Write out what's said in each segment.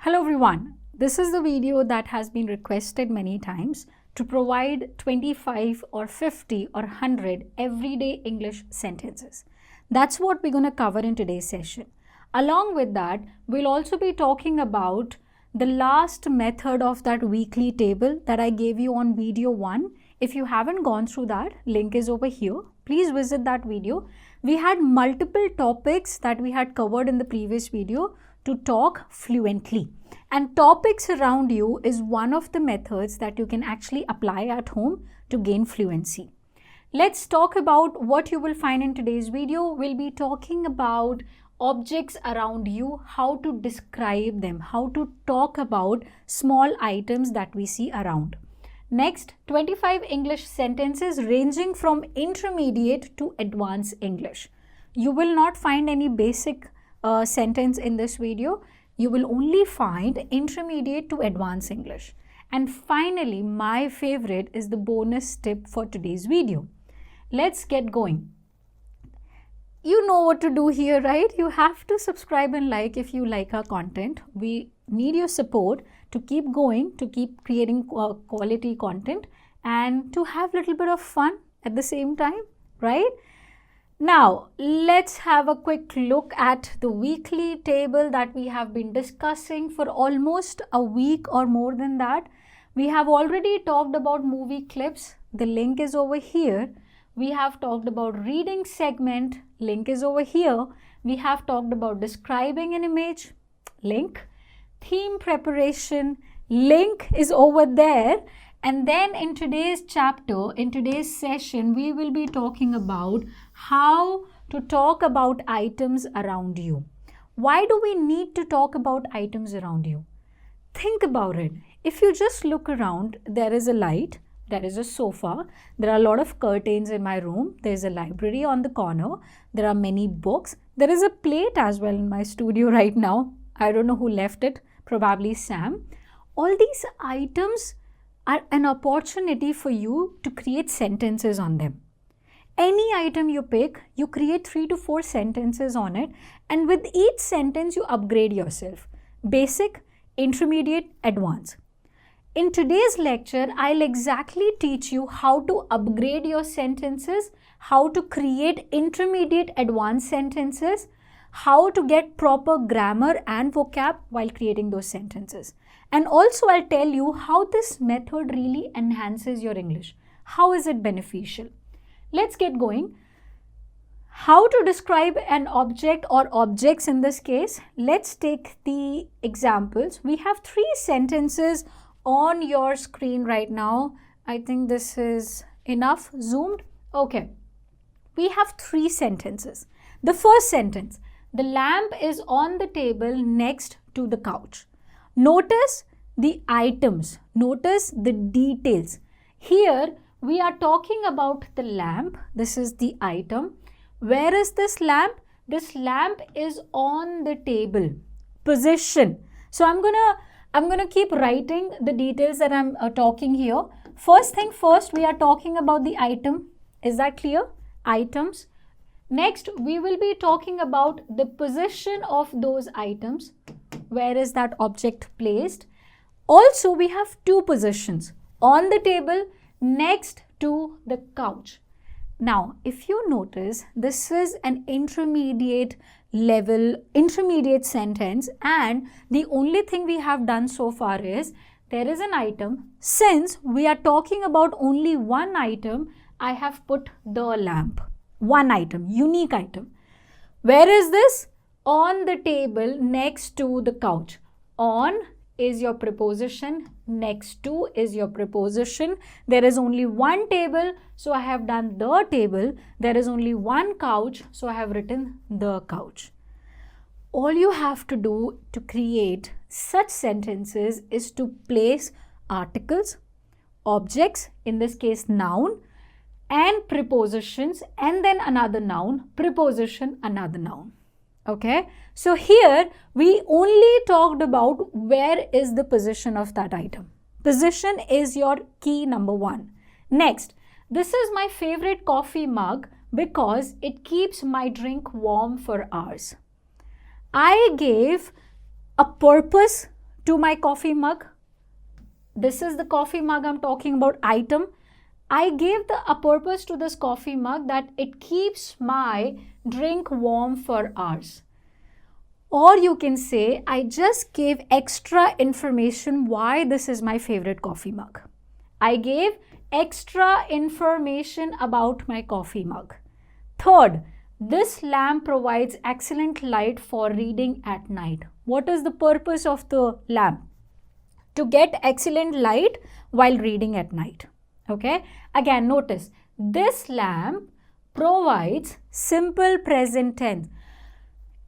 Hello everyone, this is the video that has been requested many times to provide 25 or 50 or 100 everyday English sentences. That's what we're going to cover in today's session. Along with that, we'll also be talking about the last method of that weekly table that I gave you on video 1. If you haven't gone through that, link is over here. Please visit that video. We had multiple topics that we had covered in the previous video to talk fluently. And topics around you is one of the methods that you can actually apply at home to gain fluency. Let's talk about what you will find in today's video. We'll be talking about objects around you, how to describe them, how to talk about small items that we see around. Next, 25 English sentences ranging from intermediate to advanced English. You will not find any basic sentence in this video. You will only find intermediate to advanced English. And finally, my favorite is the bonus tip for today's video. Let's get going. You know what to do here, right? You have to subscribe and like if you like our content. We need your support to keep going, to keep creating quality content and to have a little bit of fun at the same time, right? Now, let's have a quick look at the weekly table that we have been discussing for almost a week or more than that. We have already talked about movie clips. The link is over here. We have talked about reading segment. Link is over here. We have talked about describing an image. Link. Theme preparation. Link is over there. And then in today's chapter, in today's session, we will be talking about how to talk about items around you. Why do we need to talk about items around you? Think about it. If you just look around, there is a light, there is a sofa, there are a lot of curtains in my room, there is a library on the corner, there are many books, there is a plate as well in my studio right now. I don't know who left it, probably Sam. All these items are an opportunity for you to create sentences on them. Any item you pick, you create 3 to 4 sentences on it, and with each sentence you upgrade yourself. Basic, intermediate, advanced. In today's lecture, I'll exactly teach you how to upgrade your sentences, how to create intermediate advanced sentences, how to get proper grammar and vocab while creating those sentences. And also I'll tell you how this method really enhances your English. How is it beneficial? Let's get going. How to describe an object or objects in this case? Let's take the examples. We have 3 sentences on your screen right now. I think this is enough zoomed. Okay. We have 3 sentences. The first sentence, the lamp is on the table next to the couch. Notice the items, notice the details. Here we are talking about the lamp. This is the item. Where is this lamp? This lamp is on the table. Position. So I'm gonna keep writing the details that I'm talking here. First thing first, we are talking about the item. Is that clear? Items. Next, we will be talking about the position of those items. Where is that object placed? Also, we have 2 positions. On the table, next to the couch. Now, if you notice, this is an intermediate level, intermediate sentence, and the only thing we have done so far is there is an item. Since we are talking about only one item, I have put the lamp. One item, unique item. Where is this? On the table next to the couch. On is your preposition, next to is your preposition. There is only one table, so I have done the table. There is only one couch, so I have written the couch. All you have to do to create such sentences is to place articles, objects, in this case noun, and prepositions, and then another noun, preposition, another noun. Okay, so here we only talked about where is the position of that item. Position is your key number 1. Next, this is my favorite coffee mug because it keeps my drink warm for hours. I gave a purpose to my coffee mug. This is the coffee mug I'm talking about, item. I gave a purpose to this coffee mug that it keeps my drink warm for hours. Or you can say, I just gave extra information why this is my favorite coffee mug. I gave extra information about my coffee mug. Third, this lamp provides excellent light for reading at night. What is the purpose of the lamp? To get excellent light while reading at night. Okay, again notice, this lamp provides simple present tense.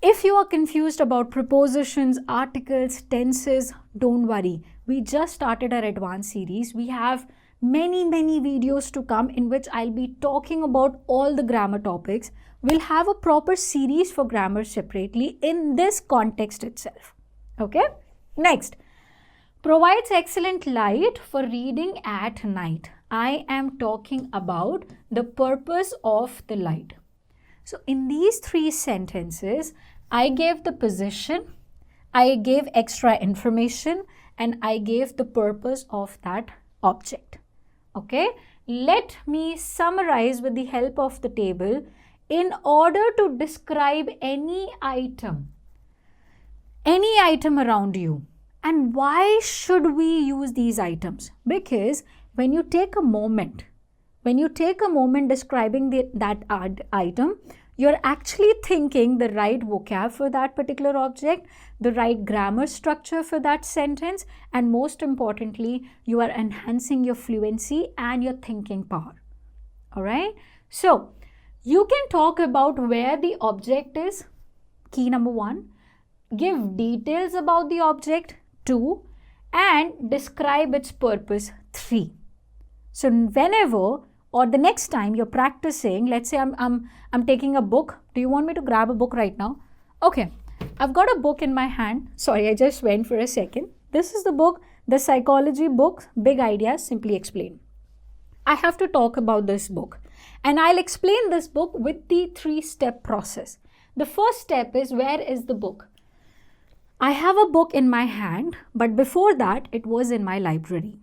If you are confused about prepositions, articles, tenses, don't worry. We just started our advanced series. We have many videos to come in which I'll be talking about all the grammar topics. We'll have a proper series for grammar separately in this context itself. Okay, next, provides excellent light for reading at night. I am talking about the purpose of the light. So in these three sentences, I gave the position, I gave extra information, and I gave the purpose of that object. Okay, let me summarize with the help of the table in order to describe any item around you. And why should we use these items? Because when you take a moment describing that item, you're actually thinking the right vocab for that particular object, the right grammar structure for that sentence, and most importantly, you are enhancing your fluency and your thinking power. All right. So you can talk about where the object is, key number 1, give details about the object, 2, and describe its purpose, 3. So whenever or the next time you're practicing, let's say I'm taking a book. Do you want me to grab a book right now? Okay, I've got a book in my hand. Sorry, I just went for a second. This is the book, the psychology book, Big Ideas Simply Explained. I have to talk about this book, and I'll explain this book with the 3-step process. The first step is, where is the book? I have a book in my hand, but before that, it was in my library.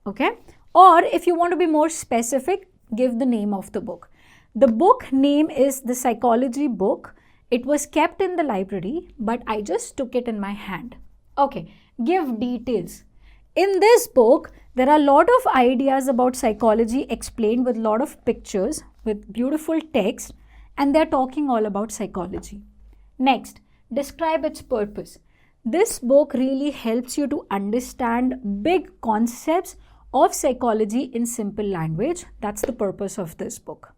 Okay? Or if you want to be more specific, give the name of the book. The book name is the psychology book. It was kept in the library, but I just took it in my hand. Okay, give details. In this book, there are a lot of ideas about psychology explained with a lot of pictures, with beautiful text, and they're talking all about psychology. Next, describe its purpose. This book really helps you to understand big concepts of psychology in simple language. That's the purpose of this book.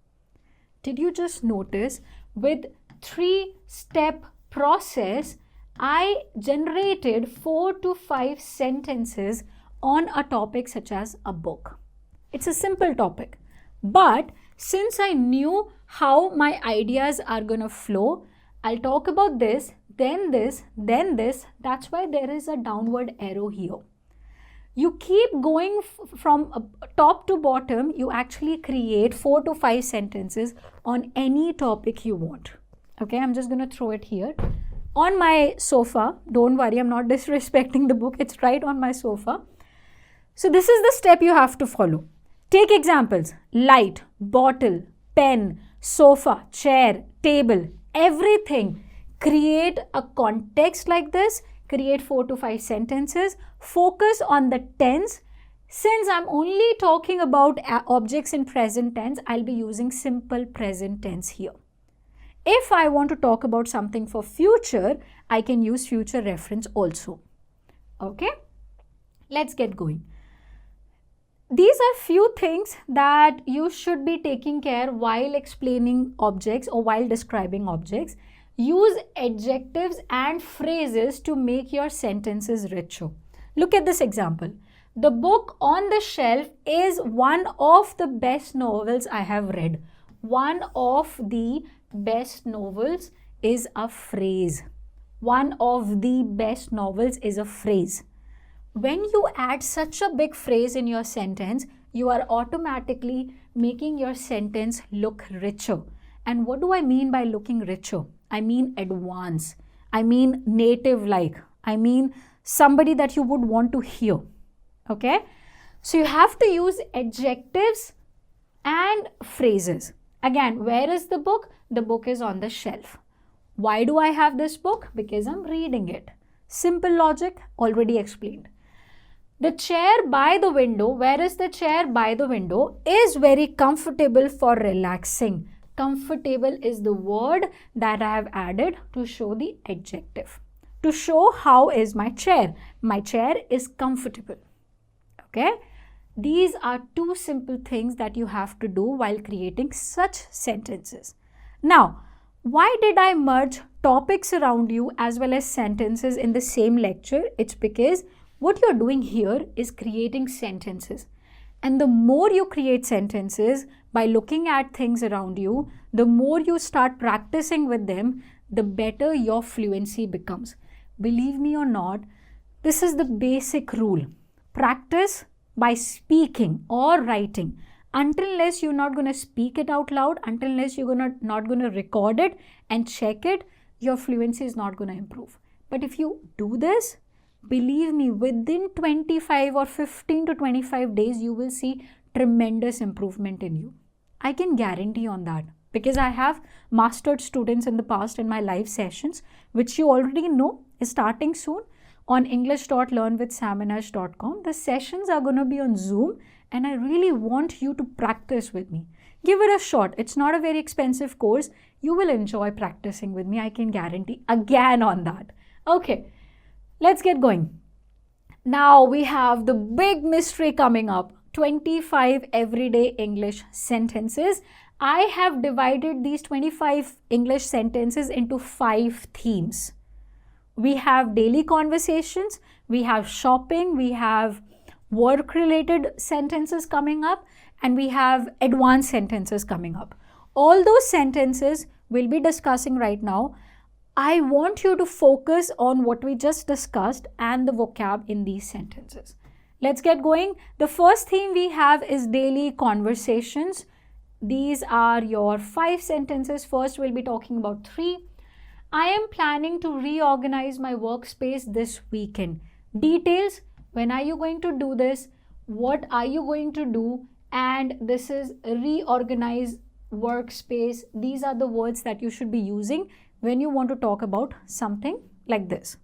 Did you just notice, with 3-step process, I generated 4 to 5 sentences on a topic such as a book. It's a simple topic, but since I knew how my ideas are gonna flow, I'll talk about this, then this, then this. That's why there is a downward arrow here. You keep going from top to bottom, you actually create 4 to 5 sentences on any topic you want. Okay, I'm just going to throw it here. On my sofa, don't worry, I'm not disrespecting the book, it's right on my sofa. So this is the step you have to follow. Take examples: light, bottle, pen, sofa, chair, table, everything. Create a context like this. Create 4 to 5 sentences. Focus on the tense. Since I'm only talking about objects in present tense, I'll be using simple present tense here. If I want to talk about something for future, I can use future reference also. Okay, let's get going. These are few things that you should be taking care while explaining objects or while describing objects. Use adjectives and phrases to make your sentences richer. Look at this example. The book on the shelf is one of the best novels I have read. One of the best novels is a phrase. One of the best novels is a phrase. When you add such a big phrase in your sentence, you are automatically making your sentence look richer. And what do I mean by looking richer? I mean advanced. I mean native-like. I mean somebody that you would want to hear. Okay? So you have to use adjectives and phrases. Again, where is the book? The book is on the shelf. Why do I have this book? Because I'm reading it. Simple logic, already explained. The chair by the window, where is the chair by the window, is very comfortable for relaxing. Comfortable is the word that I have added to show the adjective. To show how is my chair. My chair is comfortable. Okay? These are two simple things that you have to do while creating such sentences. Now, why did I merge topics around you as well as sentences in the same lecture? It's because what you're doing here is creating sentences. And the more you create sentences by looking at things around you, the more you start practicing with them, the better your fluency becomes. Believe me or not, this is the basic rule. Practice by speaking or writing. Unless you're not going to speak it out loud, unless you're not going to record it and check it, your fluency is not going to improve. But if you do this, believe me, within 25 or 15 to 25 days, you will see tremendous improvement in you. I can guarantee on that because I have mastered students in the past in my live sessions, which you already know is starting soon on english.learnwithsaminash.com. The sessions are going to be on Zoom and I really want you to practice with me. Give it a shot. It's not a very expensive course. You will enjoy practicing with me. I can guarantee again on that. Okay, let's get going. Now we have the big mystery coming up. 25 everyday English sentences. I have divided these 25 English sentences into 5 themes. We have daily conversations, we have shopping, we have work-related sentences coming up, and we have advanced sentences coming up. All those sentences we'll be discussing right now. I want you to focus on what we just discussed and the vocab in these sentences. Let's get going. The first theme we have is daily conversations. These are your 5 sentences. First, we'll be talking about 3. I am planning to reorganize my workspace this weekend. Details, when are you going to do this? What are you going to do? And this is reorganize workspace. These are the words that you should be using when you want to talk about something like this.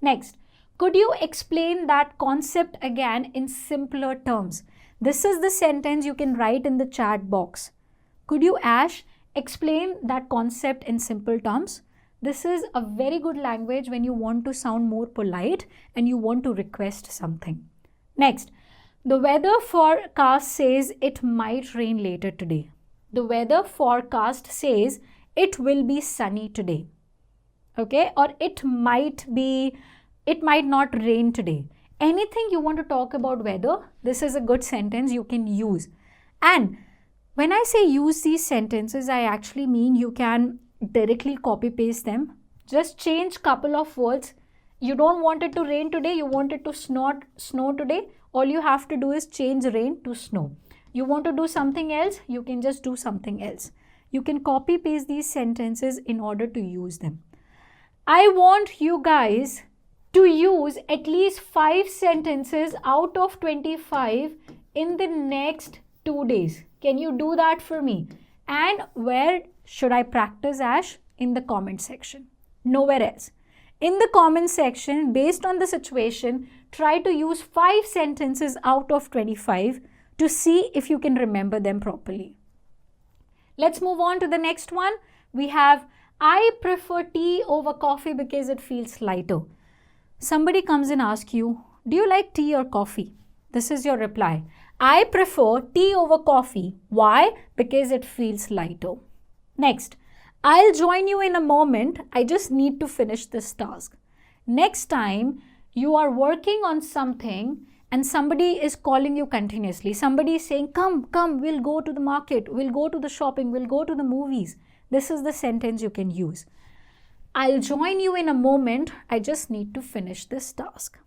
Next, could you explain that concept again in simpler terms? This is the sentence you can write in the chat box. Could you, Ash, explain that concept in simple terms? This is a very good language when you want to sound more polite and you want to request something. Next, the weather forecast says it might rain later today. The weather forecast says it will be sunny today. Okay, or it might not rain today. Anything you want to talk about weather, this is a good sentence you can use. And when I say use these sentences, I actually mean you can directly copy paste them. Just change couple of words. You don't want it to rain today, you want it to snow today. All you have to do is change rain to snow. You want to do something else, you can just do something else. You can copy paste these sentences in order to use them. I want you guys to use at least 5 sentences out of 25 in the next 2 days. Can you do that for me? And where should I practice, Ash? In the comment section. Nowhere else. In the comment section, based on the situation, try to use 5 sentences out of 25 to see if you can remember them properly. Let's move on to the next one. We have, I prefer tea over coffee because it feels lighter. Somebody comes and asks you, do you like tea or coffee? This is your reply. I prefer tea over coffee. Why? Because it feels lighter. Next, I'll join you in a moment. I just need to finish this task. Next time you are working on something and somebody is calling you continuously. Somebody is saying, come, we'll go to the market, we'll go to the shopping, we'll go to the movies. This is the sentence you can use. I'll join you in a moment. I just need to finish this task.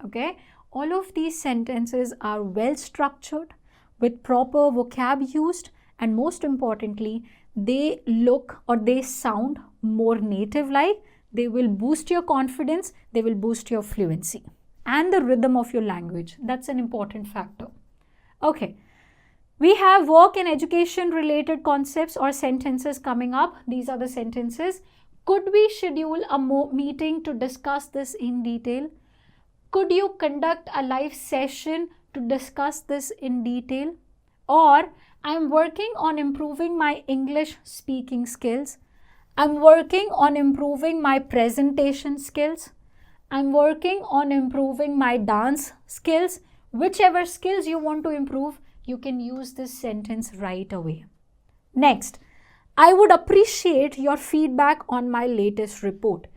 Okay? All of these sentences are well structured with proper vocab used, and most importantly, they look or they sound more native like They will boost your confidence, they will boost your fluency and the rhythm of your language. That's an important factor. Okay. We have work and education related concepts or sentences coming up. These are the sentences. Could we schedule a meeting to discuss this in detail? Could you conduct a live session to discuss this in detail? Or I'm working on improving my English speaking skills. I'm working on improving my presentation skills. I'm working on improving my dance skills. Whichever skills you want to improve, you can use this sentence right away. Next, I would appreciate your feedback on my latest report.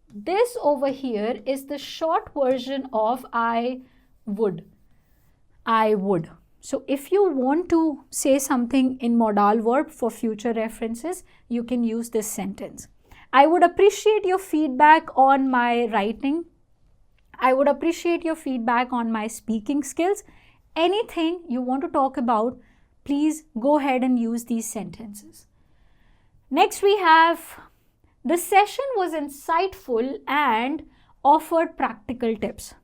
This over here is the short version of I would. I would. So if you want to say something in modal verb for future references, you can use this sentence. I would appreciate your feedback on my writing. I would appreciate your feedback on my speaking skills. Anything you want to talk about, please go ahead and use these sentences. Next we have, the session was insightful and offered practical tips.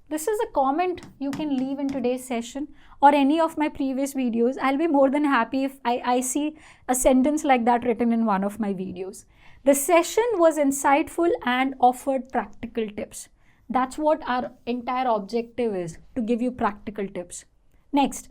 This is a comment you can leave in today's session or any of my previous videos. I'll be more than happy if I see a sentence like that written in one of my videos. The session was insightful and offered practical tips. That's what our entire objective is, to give you practical tips. Next,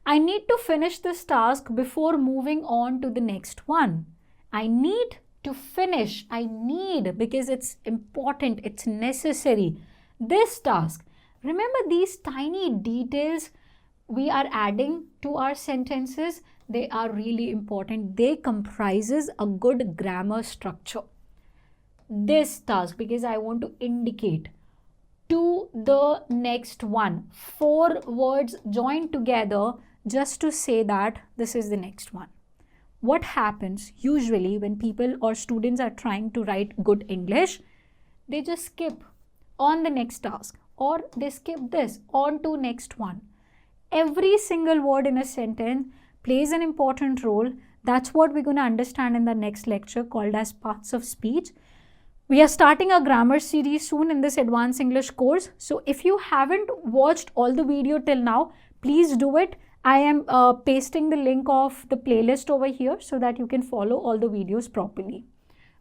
I need to finish this task before moving on to the next one. I need to finish. I need, because it's important, it's necessary. This task. Remember these tiny details we are adding to our sentences, they are really important. They comprises a good grammar structure. This task, because I want to indicate to the next one. 4 words joined together just to say that this is the next one. What happens usually when people or students are trying to write good English, they just skip on the next task or they skip this on to next one. Every single word in a sentence plays an important role. That's what we're going to understand in the next lecture called as parts of speech. We are starting a grammar series soon in this advanced English course. So if you haven't watched all the video till now, please do it. I am pasting the link of the playlist over here so that you can follow all the videos properly.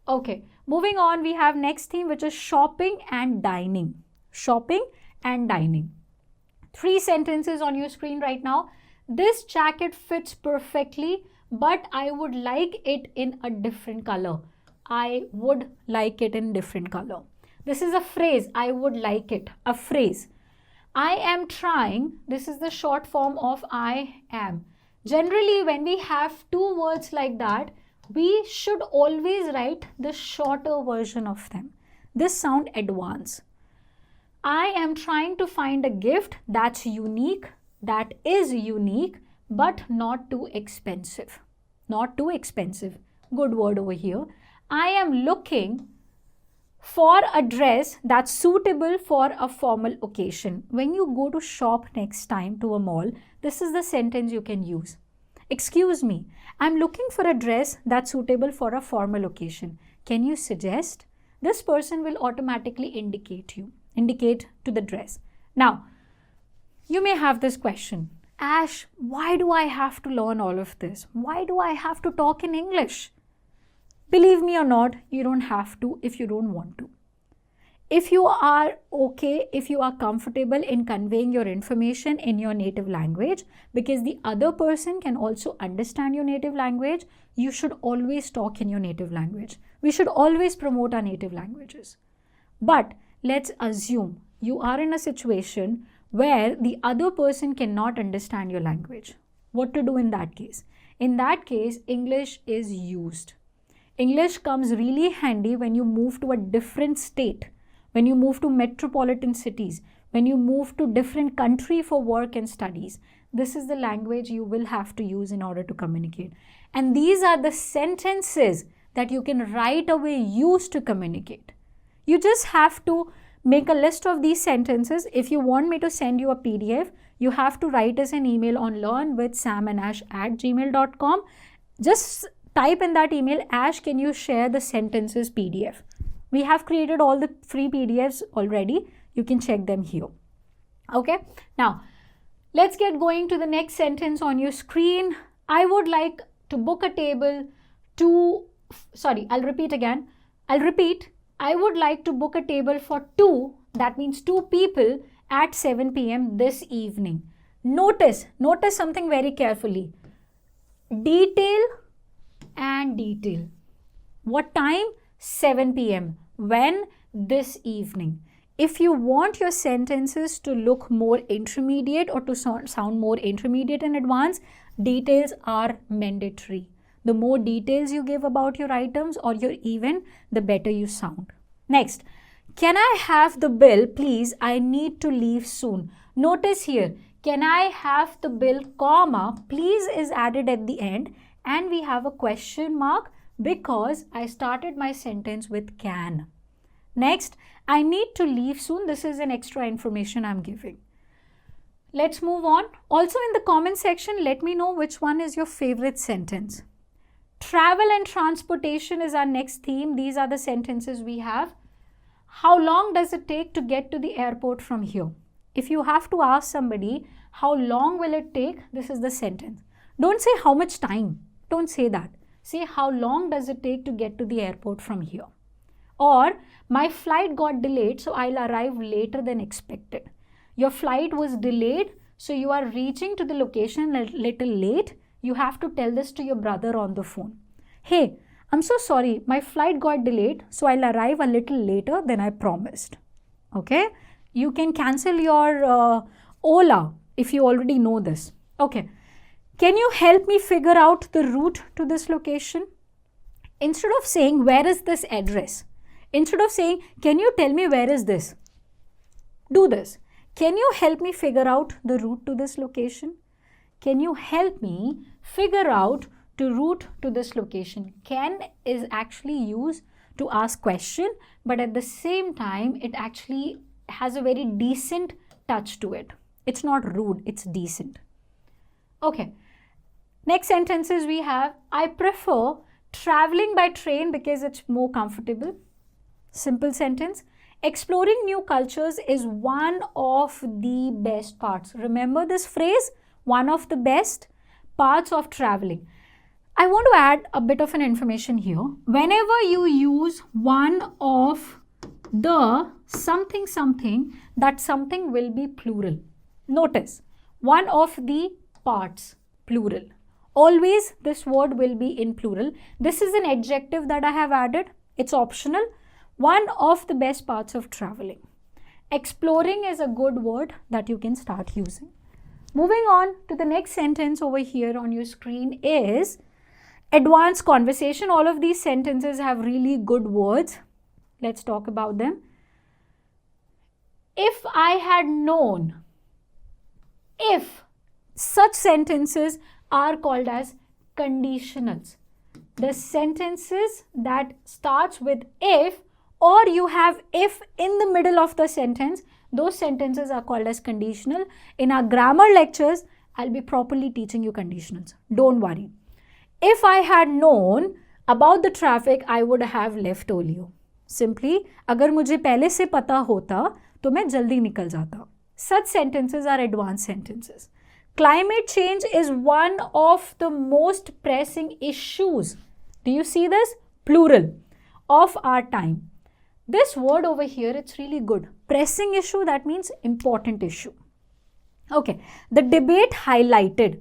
Okay, moving on, we have next theme, which is shopping and dining. Shopping and dining. 3 sentences on your screen right now. This jacket fits perfectly, but I would like it in a different color. I would like it in different color. This is a phrase, I would like it, a phrase. I am trying, this is the short form of I am. Generally, when we have 2 words like that, we should always write the shorter version of them. This sound advanced. I am trying to find a gift that's unique, that is unique, but not too expensive. Not too expensive. Good word over here. I am looking for a dress that's suitable for a formal occasion. When you go to shop next time to a mall, this is the sentence you can use. Excuse me, I'm looking for a dress that's suitable for a formal occasion. Can you suggest? This person will automatically indicate to the dress. Now, you may have this question. Ash, why do I have to learn all of this? Why do I have to talk in English? Believe me or not, you don't have to if you don't want to. If you are okay, if you are comfortable in conveying your information in your native language, because the other person can also understand your native language, you should always talk in your native language. We should always promote our native languages. But let's assume you are in a situation where the other person cannot understand your language. What to do in that case? In that case, English is used. English comes really handy when you move to a different state, when you move to metropolitan cities, when you move to different country for work and studies. This is the language you will have to use in order to communicate. And these are the sentences that you can right away use to communicate. You just have to make a list of these sentences. If you want me to send you a PDF, you have to write us an email on learnwithsamash@gmail.com. Just type in that email, Ash, can you share the sentences PDF? We have created all the free PDFs already. You can check them here. Okay, now let's get going to the next sentence on your screen. I would like to book a table to, I'll repeat. I would like to book a table for 2, that means 2 people at 7 p.m. this evening. Notice something very carefully. Detail and detail. What time? 7 p.m. When? This evening. If you want your sentences to look more intermediate or to sound more intermediate and advanced, details are mandatory. The more details you give about your items or your event, the better you sound. Next, can I have the bill, please? I need to leave soon. Notice here, can I have the bill, comma, please is added at the end, and we have a question mark because I started my sentence with can. Next, I need to leave soon. This is an extra information I'm giving. Let's move on. Also in the comment section, let me know which one is your favorite sentence. Travel and transportation is our next theme. These are the sentences we have. How long does it take to get to the airport from here? If you have to ask somebody, how long will it take? This is the sentence. Don't say how much time. Don't say that. Say how long does it take to get to the airport from here? Or my flight got delayed, so I'll arrive later than expected. Your flight was delayed, so you are reaching to the location a little late. You have to tell this to your brother on the phone. Hey, I'm so sorry, my flight got delayed, so I'll arrive a little later than I promised. Okay? You can cancel your Ola if you already know this. Okay. Can you help me figure out the route to this location? Instead of saying, where is this address? Instead of saying, can you tell me where is this? Do this. Can you help me figure out the route to this location? Can you help me figure out the route to this location? Can is actually used to ask question, but at the same time, it actually has a very decent touch to it. It's not rude, it's decent. Okay. Next sentences we have, I prefer traveling by train because it's more comfortable. Simple sentence. Exploring new cultures is one of the best parts. Remember this phrase? One of the best parts of traveling. I want to add a bit of an information here. Whenever you use one of the something, that something will be plural. Notice, one of the parts, plural. Always this word will be in plural. This is an adjective that I have added. It's optional. One of the best parts of traveling. Exploring is a good word that you can start using. Moving on to the next sentence over here on your screen is advanced conversation. All of these sentences have really good words. Let's talk about them. If I had known, if, such sentences are called as conditionals. The sentences that starts with if or you have if in the middle of the sentence, those sentences are called as conditional. In our grammar lectures, I'll be properly teaching you conditionals. Don't worry. If I had known about the traffic, I would have left earlier. Simply, अगर मुझे पहले से पता होता, तो मैं जल्दी निकल जाता. Such sentences are advanced sentences. Climate change is one of the most pressing issues. Do you see this? Plural. Of our time. This word over here, it's really good. Pressing issue, that means important issue. Okay. The debate highlighted.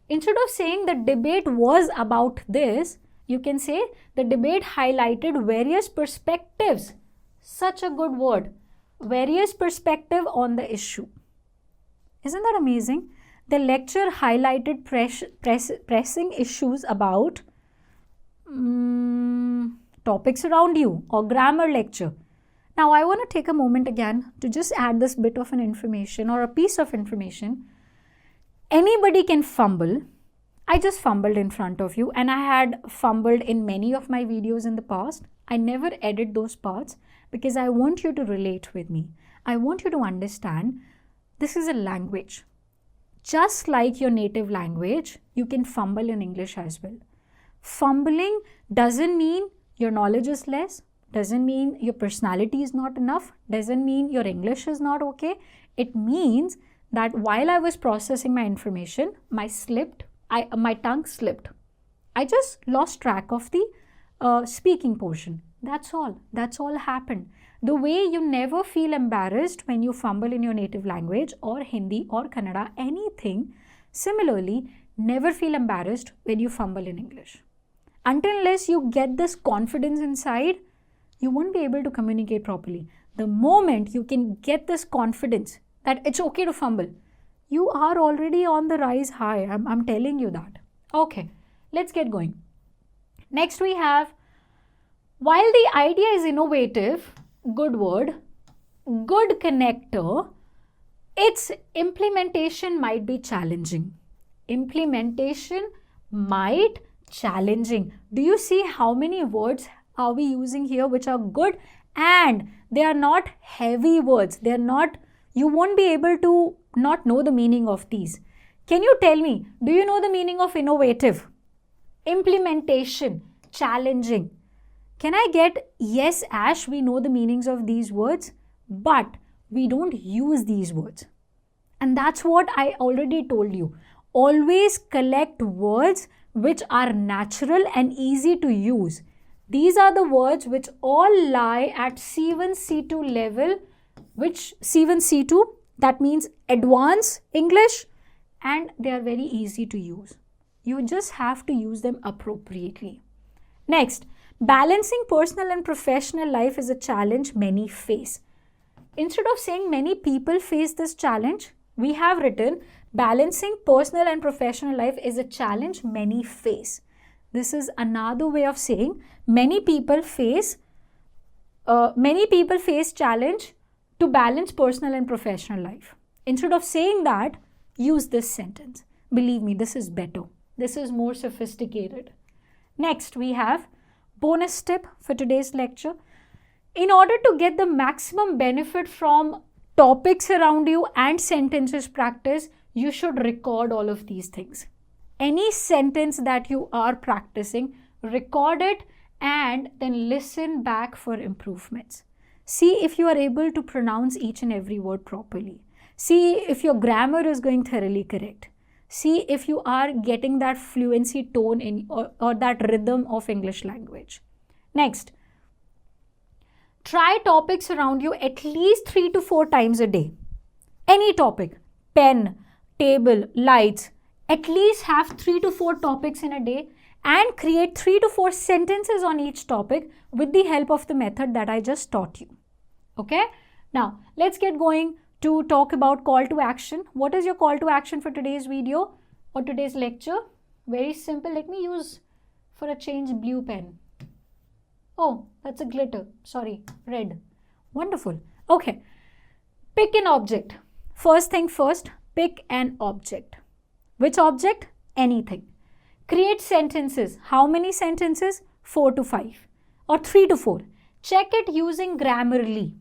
Instead of saying the debate was about this, you can say the debate highlighted various perspectives. Such a good word. Various perspective on the issue. Isn't that amazing? The lecture highlighted pressing issues about topics around you or grammar lecture. Now, I want to take a moment again to just add this bit of an information or a piece of information. Anybody can fumble. I just fumbled in front of you and I had fumbled in many of my videos in the past. I never edit those parts because I want you to relate with me. I want you to understand this is a language. Just like your native language, you can fumble in English as well. Fumbling doesn't mean your knowledge is less, doesn't mean your personality is not enough, doesn't mean your English is not okay. It means that while I was processing my information, my tongue slipped. I just lost track of the speaking portion. That's all happened. The way you never feel embarrassed when you fumble in your native language or Hindi or Kannada, anything, similarly, never feel embarrassed when you fumble in English. Unless you get this confidence inside, you won't be able to communicate properly. The moment you can get this confidence that it's okay to fumble, you are already on the rise high. I'm telling you that. Okay, let's get going. Next we have, while the idea is innovative, good word, good connector, its implementation might be challenging. Implementation might challenging. Do you see how many words are we using here which are good, and they are not heavy words? They are not, you won't be able to not know the meaning of these. Can you tell me, do you know the meaning of innovative, implementation, challenging? Can I get yes, Ash, we know the meanings of these words, but we don't use these words. And that's what I already told you. Always collect words which are natural and easy to use. These are the words which all lie at C1, C2 level, which C1, C2, that means advanced English, and they are very easy to use. You just have to use them appropriately. Next, balancing personal and professional life is a challenge many face. Instead of saying many people face this challenge, we have written balancing personal and professional life is a challenge many face. This is another way of saying many people face challenge to balance personal and professional life. Instead of saying that, use this sentence. Believe me, this is better. This is more sophisticated. Next, we have bonus tip for today's lecture. In order to get the maximum benefit from topics around you and sentences practice, you should record all of these things. Any sentence that you are practicing, record it and then listen back for improvements. See if you are able to pronounce each and every word properly. See if your grammar is going thoroughly correct. See if you are getting that fluency tone in or that rhythm of English language. Next, try topics around you at least 3 to 4 times a day. Any topic, pen, table, lights, at least have 3 to 4 topics in a day and create 3 to 4 sentences on each topic with the help of the method that I just taught you. Okay? Now, let's get going to talk about call to action. What is your call to action for today's video or today's lecture? Very simple. Let me use, for a change, blue pen. Oh, that's a glitter. Sorry, red. Wonderful. Okay. Pick an object. First thing first, pick an object. Which object? Anything. Create sentences. How many sentences? 4 to 5 or 3 to 4. Check it using Grammarly.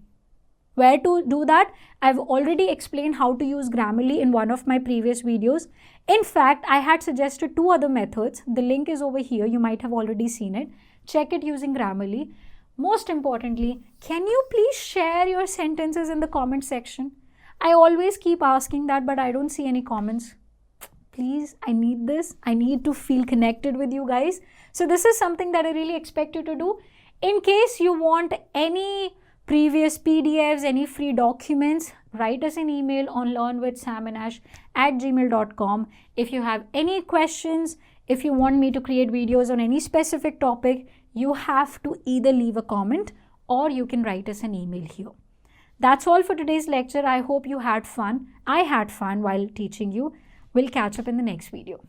Where to do that? I've already explained how to use Grammarly in one of my previous videos. In fact, I had suggested 2 other methods. The link is over here. You might have already seen it. Check it using Grammarly. Most importantly, can you please share your sentences in the comment section? I always keep asking that, but I don't see any comments. Please, I need this. I need to feel connected with you guys. So this is something that I really expect you to do. In case you want any previous PDFs, any free documents, write us an email on learnwithsamanash@gmail.com. If you have any questions, if you want me to create videos on any specific topic, you have to either leave a comment or you can write us an email here. That's all for today's lecture. I hope you had fun. I had fun while teaching you. We'll catch up in the next video.